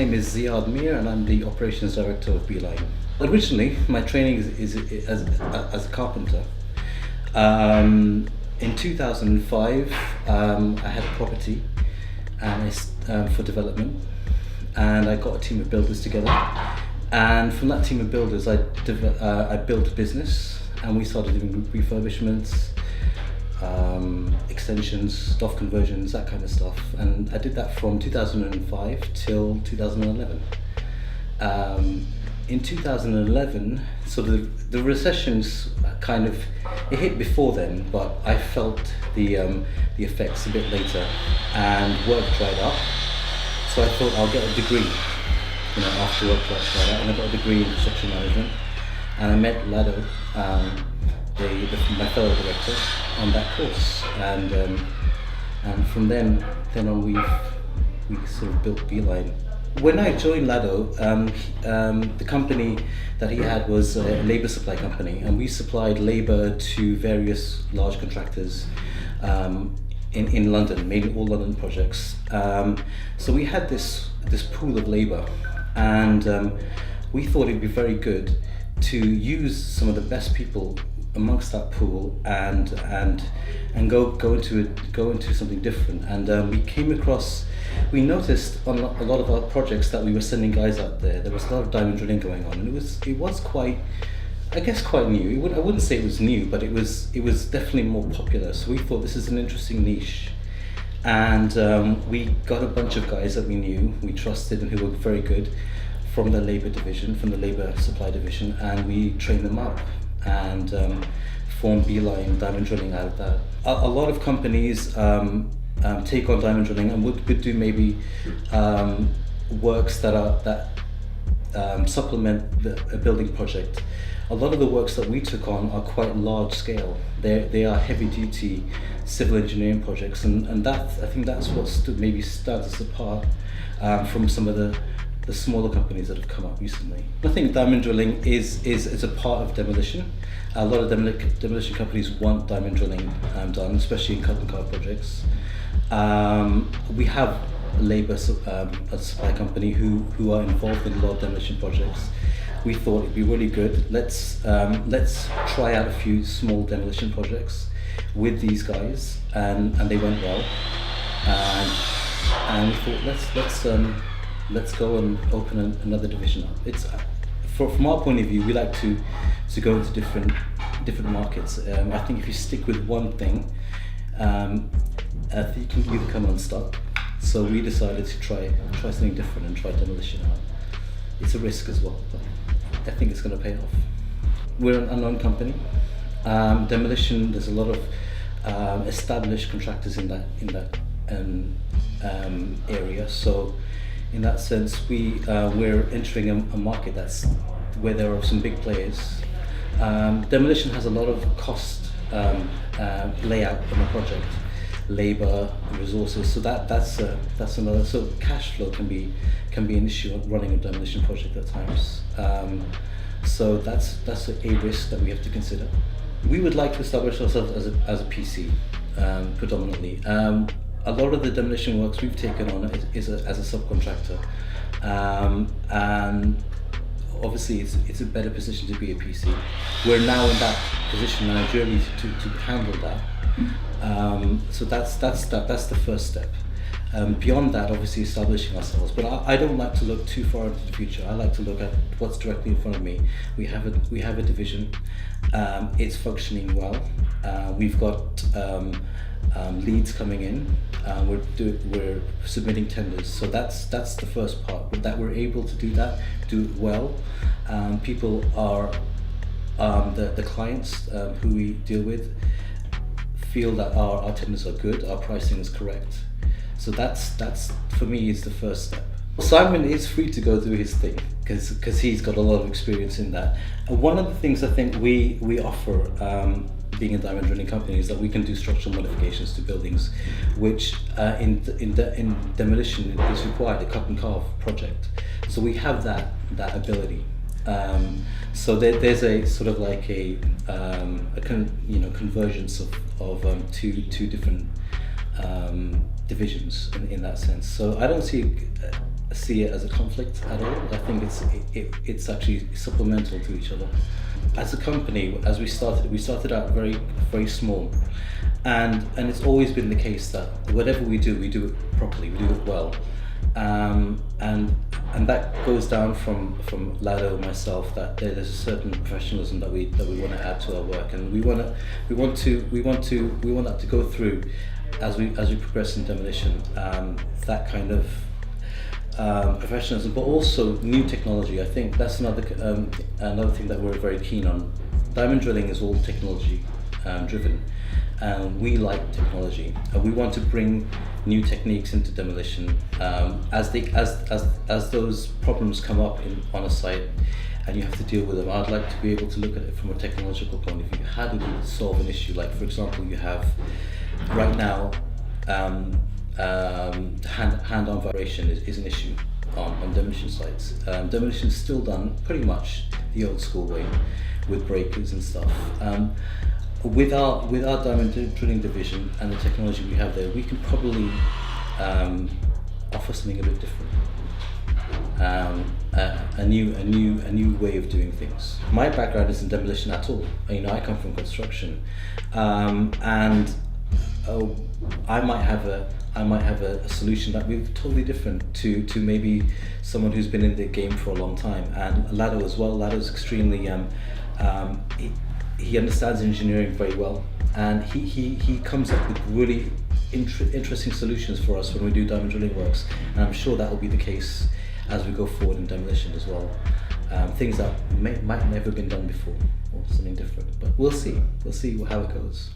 My name is Ziad Mir and I'm the Operations Director of Beeline. Originally, my training is as a carpenter. In 2005, I had a property and for development, and I got a team of builders together. And from that team of builders, I built a business, and we started doing refurbishments, extensions, loft conversions, that kind of stuff. And I did that from 2005 till 2011. In 2011, so the recessions it hit before then, but I felt the effects a bit later, and work dried up. So I thought I'll get a degree, after work dried up, and I got a degree in construction management. And I met Lado, my fellow director, on that course, and from then on we sort of built Beeline. When I joined Lado, the company that he had was a labour supply company, and we supplied labour to various large contractors in London, mainly all London projects. So we had this pool of labour, and we thought it'd be very good to use some of the best people amongst that pool and go into something different. And we noticed on a lot of our projects that we were sending guys out there. There was a lot of diamond drilling going on, and it was quite new. I wouldn't say it was new, but it was definitely more popular. So we thought this is an interesting niche, and we got a bunch of guys that we knew, we trusted, and who were very good from the labour division, from the labour supply division, and we trained them up and formed Beeline Diamond Drilling out of that. A lot of companies take on diamond drilling and would do maybe works that supplement a building project. A lot of the works that we took on are quite large scale. They are heavy duty civil engineering projects, and I think that's what stands us apart from some of the smaller companies that have come up recently. I think diamond drilling is a part of demolition. A lot of demolition companies want diamond drilling done, especially in cut and carve projects. We have a labour supply company who are involved in a lot of demolition projects. We thought it'd be really good. Let's try out a few small demolition projects with these guys, and they went well. And we thought let's go and open another division up. It's from our point of view, we like to go into different markets. I think if you stick with one thing, I think you can become unstuck. So we decided to try something different and try demolition out. It's a risk as well, but I think it's going to pay off. We're an unknown company. Demolition, there's a lot of established contractors in that area. So in that sense, we're entering a market that's where there are some big players. Demolition has a lot of cost layout on a project, labour, resources. So that's another. So cash flow can be an issue of running a demolition project at times. So that's a risk that we have to consider. We would like to establish ourselves as a PC predominantly. A lot of the demolition works we've taken on is as a subcontractor, and obviously it's a better position to be a PC. We're now in that position in our journey to handle that. So that's the first step. Beyond that, obviously establishing ourselves. But I don't like to look too far into the future. I like to look at what's directly in front of me. We have a division. It's functioning well. We've got leads coming in. We're submitting tenders. So that's the first part. That we're able to do it well. People are the clients who we deal with feel that our tenders are good, our pricing is correct. So that's for me is the first step. Simon is free to go do his thing because he's got a lot of experience in that. And one of the things I think we offer, being a diamond drilling company, is that we can do structural modifications to buildings, which in demolition is required, a cut and carve project. So we have that ability. So there's a sort of like a convergence of two different divisions in that sense. So I don't see see it as a conflict at all. I think it's actually supplemental to each other. As a company, as we started out very small, and it's always been the case that whatever we do it properly, we do it well, and that goes down from Lado, myself, that there's a certain professionalism that we want to add to our work, and we want that to go through as we progress in demolition, that kind of professionalism, but also new technology. I think that's another thing that we're very keen on. Diamond drilling is all technology driven, and we like technology, and we want to bring new techniques into demolition as those problems come up on a site and you have to deal with them. I'd like to be able to look at it from a technological point of view. How do we solve an issue? Like, for example, you have right now hand-on vibration is an issue on demolition sites. Demolition is still done pretty much the old school way with breakers and stuff. With our diamond drilling division and the technology we have there, we can probably offer something a bit different, a new way of doing things. My background isn't demolition at all. I come from construction, and I might have a solution that would be totally different to maybe someone who's been in the game for a long time. And Lado as well. Lado's extremely he understands engineering very well, and he comes up with really interesting solutions for us when we do diamond drilling works, and I'm sure that will be the case as we go forward in demolition as well. Things that might never have been done before, or something different, but we'll see how it goes.